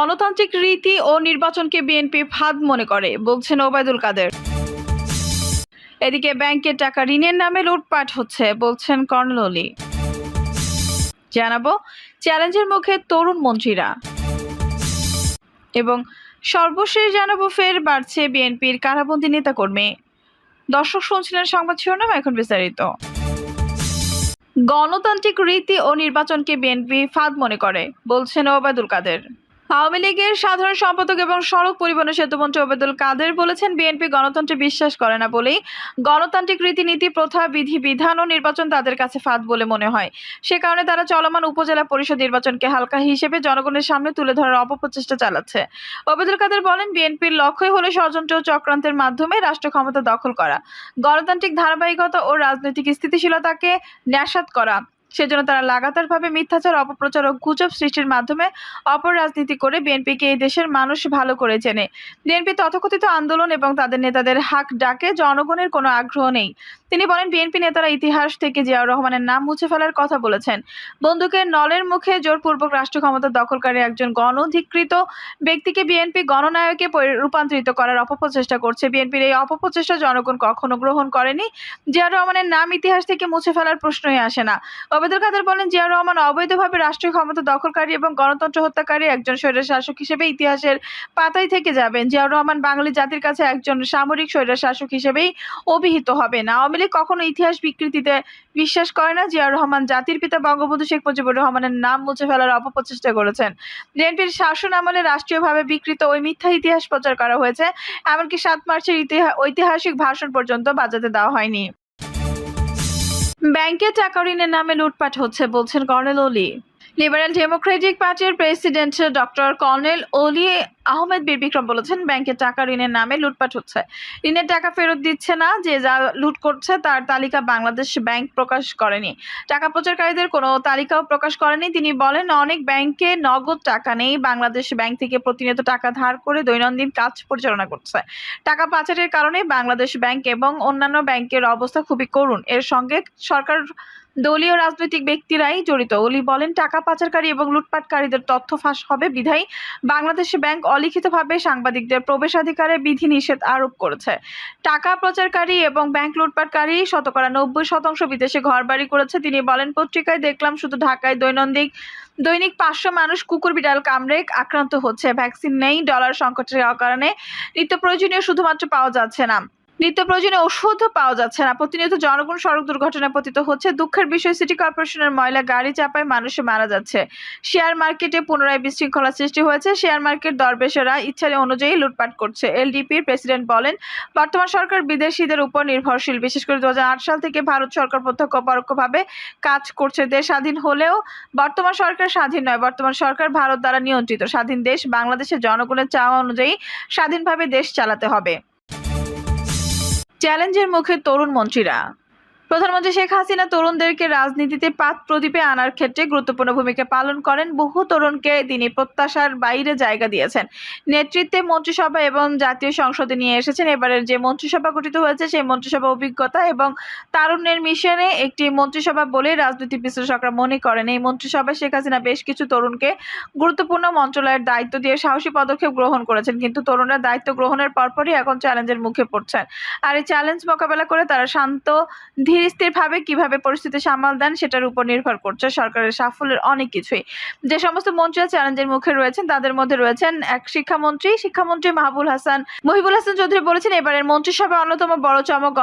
গণতান্ত্রিক রীতি ও নির্বাচনকে বিএনপি ফাঁদ মনে করে বলছেন ওবায়দুল কাদের। এদিকে ব্যাংকের টাকা ঋণের নামে লুটপাট হচ্ছে বলছেন কর্নেল অলি। জানাবো চ্যালেঞ্জের মুখে তরুণ মন্ত্রীরা এবং সর্বশেষ জানাবো ফের বাড়ছে বিএনপির কারাবন্দী নেতাকর্মী। দর্শক শুনছিলেন সংবাদ শিরোনাম, এখন বিস্তারিত। গণতান্ত্রিক রীতি ও নির্বাচনকে বিএনপি ফাঁদ মনে করে বলছেন ওবায়দুল কাদের। আওয়ামী লীগের সাধারণ সম্পাদক এবং সড়ক পরিবহন সেতুমন্ত্রী ওবায়দুল কাদের বলেছেন, বিএনপি গণতন্ত্রে বিশ্বাস করে না বলেই গণতান্ত্রিক রীতিনীতি, প্রথা, বিধি বিধান ও নির্বাচন তাদের কাছে ফাঁদ বলে মনে হয়। সে কারণে তারা চলমান উপজেলা পরিষদ নির্বাচনকে হালকা হিসেবে জনগণের সামনে তুলে ধরার অপপ্রচেষ্টা চালাচ্ছে। ওবায়দুল কাদের বলেন, বিএনপির লক্ষ্যই হলো ষড়যন্ত্র ও চক্রান্তের মাধ্যমে রাষ্ট্র ক্ষমতা দখল করা, গণতান্ত্রিক ধারাবাহিকতা ও রাজনৈতিক স্থিতিশীলতাকে ন্যাসাত করা। সেজন্য তারা লাগাতারভাবে মিথ্যাচার, অপপ্রচার ও গুজব সৃষ্টির মাধ্যমে অপরাজনীতি করে বিএনপিকে এই দেশের মানুষ ভালো করে চেনে। বিএনপি তথাকথিত আন্দোলন এবং তাদের নেতাদের হাক ডাকে জনগণের কোনো আগ্রহ নেই। তিনি বলেন, বিএনপি নেতারা ইতিহাস থেকে জিয়াউর রহমানের নাম মুছে ফেলার কথা বলেছেন। বন্দুকের নলের মুখে জোরপূর্বক রাষ্ট্র ক্ষমতা দখলকারী একজন গণধিকৃত ব্যক্তিকে বিএনপি গণনায়কে রূপান্তরিত করার অপপ্রচেষ্টা করছে। বিএনপির এই অপপ্রচেষ্টা জনগণ কখনো গ্রহণ করেনি। জিয়াউর রহমানের নাম ইতিহাস থেকে মুছে ফেলার প্রশ্নই আসে না। ওবায়দুল কাদের বলেন, জিয়াউর রহমান অবৈধভাবে রাষ্ট্রীয় ক্ষমতা দখলকারী এবং গণতন্ত্র হত্যাকারী একজন স্বৈর শাসক হিসেবে ইতিহাসের পাতায় থেকে যাবেন। জিয়াউর রহমান বাঙালি জাতির কাছে একজন সামরিক স্বৈর শাসক হিসেবেই অভিহিত হবেন। আওয়ামী লীগ কখনো ইতিহাস বিকৃতিতে বিশ্বাস করে না। জিয়াউর রহমান জাতির পিতা বঙ্গবন্ধু শেখ মুজিবুর রহমানের নাম মুছে ফেলার অপপ্রচেষ্টা করেছেন। বিএনপির শাসন আমলে রাষ্ট্রীয়ভাবে বিকৃত ওই মিথ্যা ইতিহাস প্রচার করা হয়েছে। এমনকি ৭ মার্চের ঐতিহাসিক ভাষণ পর্যন্ত বাজাতে দেওয়া হয়নি। ব্যাংকে টাকা ঋণের নামে লুটপাট হচ্ছে বলছেন কর্নেল অলি। লিবারেল ডেমোক্রেটিক পার্টির প্রেসিডেন্ট ডক্টর কর্নেল অলি আহমেদ বীর বিক্রম বলেছেন, ব্যাংকের টাকা ঋণের নামে লুটপাট হচ্ছে। ঋণের টাকা ফেরত দিচ্ছে না। যে যা লুট করছে তার তালিকা বাংলাদেশ ব্যাংক প্রকাশ করেনি। টাকা পাচারকারীদের কোনো তালিকাও প্রকাশ করেনি। তিনি বলেন, অনেক ব্যাংকে নগদ টাকা নেই। বাংলাদেশ ব্যাংক থেকে প্রতিনিয়ত টাকা ধার করে দৈনন্দিন কাজ পরিচালনা করছে। টাকা পাচারের কারণে বাংলাদেশ ব্যাংক এবং অন্যান্য ব্যাংকের অবস্থা খুবই করুণ। এর সঙ্গে সরকার, দলীয় রাজনৈতিক ব্যক্তিরাই জড়িত। অলি বলেন, টাকা পাচারকারী এবং লুটপাটকারীদের তথ্য ফাঁস হবে বিধায় বাংলাদেশ ব্যাংক অলিখিতভাবে সাংবাদিকদের প্রবেশাধিকারে বিধিনিষেধ আরোপ করেছে। টাকা পাচারকারী এবং ব্যাংক লুটপাটকারী 90% বিদেশে ঘরবাড়ি করেছে। তিনি বলেন, পত্রিকায় দেখলাম শুধু ঢাকায় দৈনিক 500 মানুষ কুকুর বিড়াল কামড়ে আক্রান্ত হচ্ছে। ভ্যাকসিন নেই, ডলার সংকটের কারণে নিত্য প্রয়োজনীয় শুধুমাত্র পাওয়া যাচ্ছে না, নিত্য প্রয়োজনীয় ওষুধও পাওয়া যাচ্ছে না। প্রতিনিয়ত জনগণ সড়ক দুর্ঘটনায় পতিত হচ্ছে। দুঃখের বিষয়, সিটি কর্পোরেশনের ময়লা গাড়ি চাপায় মানুষ মারা যাচ্ছে। শেয়ার মার্কেটে পুনরায় বিশৃঙ্খলা সৃষ্টি হয়েছে। শেয়ার মার্কেট দরবেশেরা ইচ্ছা অনুযায়ী লুটপাট করছে। এলডিপির প্রেসিডেন্ট বলেন, বর্তমান সরকার বিদেশিদের উপর নির্ভরশীল। বিশেষ করে 2008 সাল থেকে ভারত সরকার প্রত্যক্ষ পরোক্ষভাবে কাজ করছে। দেশ স্বাধীন হলেও বর্তমান সরকার স্বাধীন নয়। বর্তমান সরকার ভারত দ্বারা নিয়ন্ত্রিত। স্বাধীন দেশ বাংলাদেশের জনগণের চাওয়া অনুযায়ী স্বাধীনভাবে দেশ চালাতে হবে। চ্যালেঞ্জের মুখে তরুণ মন্ত্রীরা। প্রধানমন্ত্রী শেখ হাসিনা তরুণদেরকে রাজনীতিতে পাত প্রদীপে আনার ক্ষেত্রে গুরুত্বপূর্ণ ভূমিকা পালন করেন। বহু তরুণকে তিনি প্রত্যাশার বাইরে জায়গা দিয়েছেন। নেতৃত্বে মন্ত্রিসভা এবং জাতীয় সংসদে নিয়ে এসেছেন। এবারের যে মন্ত্রিসভা গঠিত হয়েছে সেই মন্ত্রিসভা অভিজ্ঞতা এবং তারুণ্যের মিশনে একটি মন্ত্রিসভা বলে রাজনৈতিক বিশ্লেষকরা মনে করেন। এই মন্ত্রিসভায় শেখ হাসিনা বেশ কিছু তরুণকে গুরুত্বপূর্ণ মন্ত্রণালয়ের দায়িত্ব দিয়ে সাহসী পদক্ষেপ গ্রহণ করেছেন। কিন্তু তরুণরা দায়িত্ব গ্রহণের পরপরই এখন চ্যালেঞ্জের মুখে পড়ছেন। আর এই চ্যালেঞ্জ মোকাবেলা করে তারা শান্ত স্থিরভাবে কিভাবে পরিস্থিতি সামাল দেন সেটার উপর নির্ভর করছে সরকারের সাফল্যের অনেক কিছুই। যে সমস্ত মন্ত্রীরা চ্যালেঞ্জের মুখে রয়েছেন তাদের মধ্যে রয়েছেন এক শিক্ষামন্ত্রী মহিবুল হাসান চৌধুরী বলেছেন, এবারের মন্ত্রিসভায় অন্যতম বড় চমক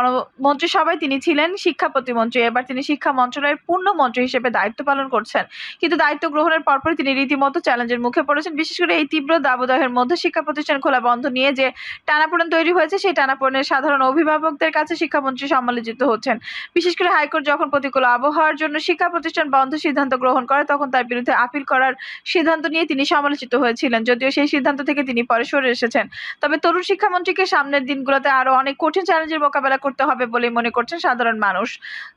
মন্ত্রিসভায় তিনি ছিলেন শিক্ষা প্রতিমন্ত্রী। এবার তিনি শিক্ষা মন্ত্রণালয়ের পূর্ণ মন্ত্রী হিসেবে দায়িত্ব পালন করছেন। কিন্তু দায়িত্ব গ্রহণের পরপরই তিনি রীতিমতো চ্যালেঞ্জের মুখে পড়েছেন। বিশেষ করে এই তীব্র দাবদাহের মধ্যে শিক্ষা প্রতিষ্ঠান খোলা বন্ধ নিয়ে যে টানাপোড়েন তৈরি হয়েছে, সেই টানাপোড়েনের সাধারণ অভিভাবকদের কাছে শিক্ষামন্ত্রী সমালোচিত হচ্ছেন। বিশেষ করে হাইকোর্ট যখন প্রতিকূল আবহাওয়ার জন্য শিক্ষা প্রতিষ্ঠান বন্ধ সিদ্ধান্ত গ্রহণ করে, তখন তার বিরুদ্ধে আপিল করার সিদ্ধান্ত নিয়ে তিনি সমালোচিত হয়েছিলেন। যদিও সেই সিদ্ধান্ত থেকে তিনি পরে সরে এসেছেন। তবে তরুণ শিক্ষামন্ত্রীকে সামনের দিনগুলোতে আরো অনেক কঠিন চ্যালেঞ্জের মোকাবেলা করতে হবে বলে মনে করছেন সাধারণ মানুষ।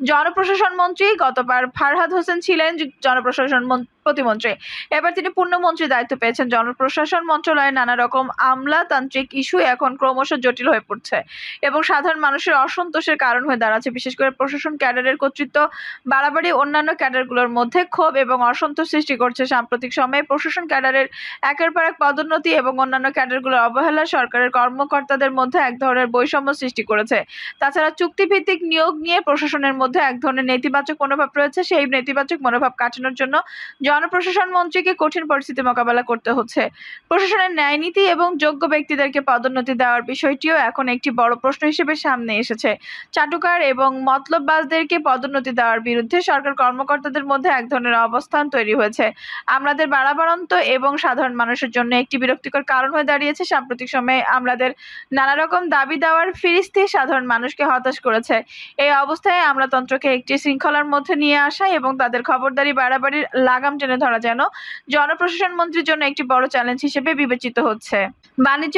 জনপ্রশাসন মন্ত্রী গতবার ফারহাদ হোসেন ছিলেন জনপ্রশাসন প্রতিমন্ত্রী। এবার তিনি পূর্ণমন্ত্রীর দায়িত্ব পেয়েছেন। জনপ্রশাসন মন্ত্রণালয়ের নানা রকম আমলাতান্ত্রিক ইস্যু এখন ক্রমশ জটিল হয়ে পড়ছে এবং সাধারণ মানুষের অসন্তোষের কারণ হয়ে দাঁড়াচ্ছে। বিশেষ করে প্রশাসন ক্যাডারের কর্তৃত্ব বাড়াবাড়ি অন্যান্য ক্যাডারগুলোর মধ্যে ক্ষোভ এবং অসন্তোষ সৃষ্টি করছে। সাম্প্রতিক সময়ে প্রশাসন ক্যাডারের একের পর এক পদোন্নতি এবং অন্যান্য ক্যাডারগুলোর অবহেলা সরকারের কর্মকর্তাদের মধ্যে এক ধরনের বৈষম্য সৃষ্টি করেছে। তাছাড়া চুক্তিভিত্তিক নিয়োগ নিয়ে প্রশাসনের মধ্যে এক ধরনের নেতিবাচক মনোভাব রয়েছে। সেই নেতিবাচক মনোভাব কাটানোর জন্য জনপ্রশাসন মন্ত্রীকে কঠিন পরিস্থিতি মোকাবেলা করতে হচ্ছে। প্রশাসনের ন্যায় নীতি এবং যোগ্য ব্যক্তিদেরকে পদোন্নতি দেওয়ার বিষয়টিও এখন একটি বড় প্রশ্ন হিসেবে সামনে এসেছে। চাটুকার এবং মতলববাজদেরকে পদোন্নতি দেওয়ার বিরুদ্ধে সরকার কর্মকর্তাদের মধ্যে এক ধরনের অবস্থান তৈরি হয়েছে। আমলাদের বাড়াবাড়ন্ত এবং সাধারণ মানুষের জন্য একটি বিরক্তিকর কারণ হয়ে দাঁড়িয়েছে। সাম্প্রতিক সময়ে আমলাদের নানা রকম দাবি দেওয়ার ফিরিস্তি সাধারণ মানুষকে হতাশ করেছে। এই অবস্থায় আমলাতন্ত্রকে একটি শৃঙ্খলার মধ্যে নিয়ে আসা এবং তাদের খবরদারি বাড়াবাড়ির লাগাম টেনে ধরা যেন জনপ্রশাসন মন্ত্রীর জন্য একটি বড় চ্যালেঞ্জ হিসেবে বিবেচিত হচ্ছে। বাণিজ্য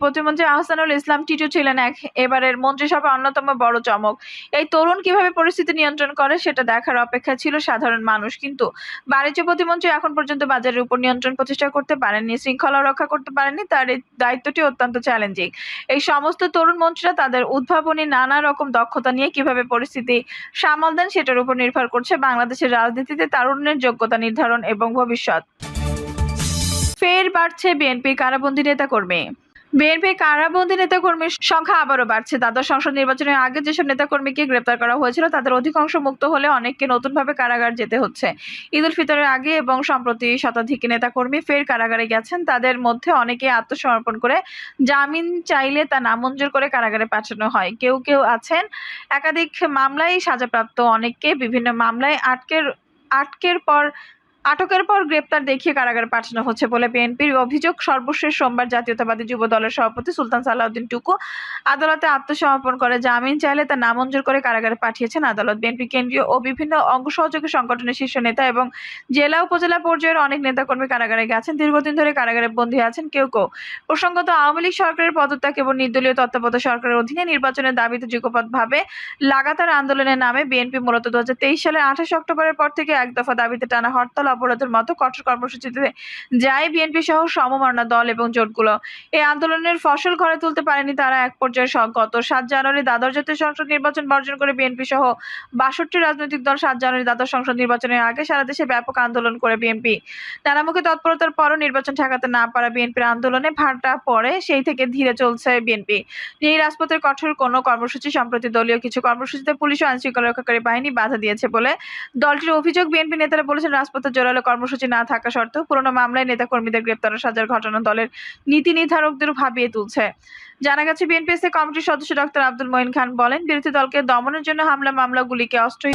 প্রতিমন্ত্রী আহসানুল ইসলাম টিটু ছিলেন এবারের মন্ত্রিসভার অন্যতম বড় চমক। এই তরুণ কিভাবে পরিস্থিতি নিয়ন্ত্রণ করে সেটা দেখার অপেক্ষা ছিল সাধারণ মানুষ। কিন্তু বাণিজ্য প্রতিমন্ত্রী এখন পর্যন্ত বাজারের উপর নিয়ন্ত্রণ প্রতিষ্ঠা করতে পারেননি, শৃঙ্খলা রক্ষা করতে পারেননি। তার এই দায়িত্বটি অত্যন্ত চ্যালেঞ্জিং। এই সমস্ত তরুণ মন্ত্রীরা তাদের উদ্ভাবনী নানা রকম দক্ষতা নিয়ে কিভাবে পরিস্থিতি সামাল দেন সেটার উপর নির্ভর করছে বাংলাদেশের রাজনীতিতে তারুণ্যের যোগ্যতা নির্ধারণ এবং ভবিষ্যৎ। ফের বাড়ছে বিএনপির কারাবন্দী নেতাকর্মী। বিএনপির কারাবন্দী নেতাকর্মীর সংখ্যা আবারও বাড়ছে। দ্বাদশ সংসদ নির্বাচনের আগে যেসব নেতাকর্মীকে গ্রেপ্তার করা হয়েছিল তাদের অধিকাংশ মুক্ত হলে অনেককে নতুনভাবে কারাগার যেতে হচ্ছে। ঈদ উল ফিতরের আগে এবং সম্প্রতি শতাধিক নেতাকর্মী ফের কারাগারে গেছেন। তাদের মধ্যে অনেকে আত্মসমর্পণ করে জামিন চাইলে তা নামঞ্জুর করে কারাগারে পাঠানো হয়। কেউ কেউ আছেন একাধিক মামলায় সাজাপ্রাপ্ত, অনেককে বিভিন্ন মামলায় আটকের পর গ্রেপ্তার দেখিয়ে কারাগারে পাঠানো হচ্ছে বলে বিএনপির অভিযোগ। সর্বশেষ সোমবার জাতীয়তাবাদী যুব দলের সভাপতি সুলতান সালাউদ্দিন টুকু আদালতে আত্মসমর্পণ করে জামিন চাইলে তা নামঞ্জুর করে কারাগারে পাঠিয়েছেন আদালত। বিএনপি কেন্দ্রীয় ও বিভিন্ন অঙ্গ সহযোগী সংগঠনের শীর্ষ নেতা এবং জেলা উপজেলা পর্যায়ের অনেক নেতাকর্মী কারাগারে গেছেন। দীর্ঘদিন ধরে কারাগারে বন্দী আছেন কেউ কেউ। প্রসঙ্গত, আওয়ামী লীগ সরকারের পদত্যাগ এবং নির্দলীয় তত্ত্বাবধায়ক সরকারের অধীনে নির্বাচনের দাবিতে যুগপৎভাবে লাগাতার আন্দোলনের নামে বিএনপি মূলত 2023 সালের 28 অক্টোবরের পর থেকে এক দফা দাবিতে টানা হরতাল অবরোধের মতো কঠোর কর্মসূচিতে যায় বিএনপি সহ সমমনা দল এবং জোটগুলো। এই আন্দোলনের ফসল ঘরে তুলতে পারেনি তারা। এক পর্যায়ে গত 7 জানুয়ারি দ্বাদশ জাতীয় সংসদ নির্বাচন বর্জন করে বিএনপি সহ 62 রাজনৈতিক দল 7 জানুয়ারি দ্বাদশ সংসদ নির্বাচনের আগে সারা দেশে ব্যাপক আন্দোলন করে বিএনপি। নানামুখী তৎপরতার পরও নির্বাচন ঠেকাতে না পারা বিএনপির আন্দোলনে ভাটা পড়ে। সেই থেকে ধীরে চলছে বিএনপি। এই রাজপথের কঠোর কোনো কর্মসূচি সম্প্রতি দলীয় কিছু কর্মসূচিতে পুলিশ ও আইনশৃঙ্খলা রক্ষাকারী বাহিনী বাধা দিয়েছে বলে দলটির অভিযোগ। বিএনপি নেতারা বলেছেন, রাজপথে জোরালো কর্মসূচি না থাকা সত্ত্বেও পুরনো মামলায় নেতাকর্মীদের গ্রেপ্তার ও সাজার ঘটনা দলের নীতি নির্ধারকদের ভাবিয়ে তুলছে। জানা গেছে, বিএনপিএসসি কমিটির সদস্য ডক্টর আব্দুল মঈন খান বলেন, বিরোধী দলকে দমনের জন্য হামলা মামলাগুলিকে অস্ত্র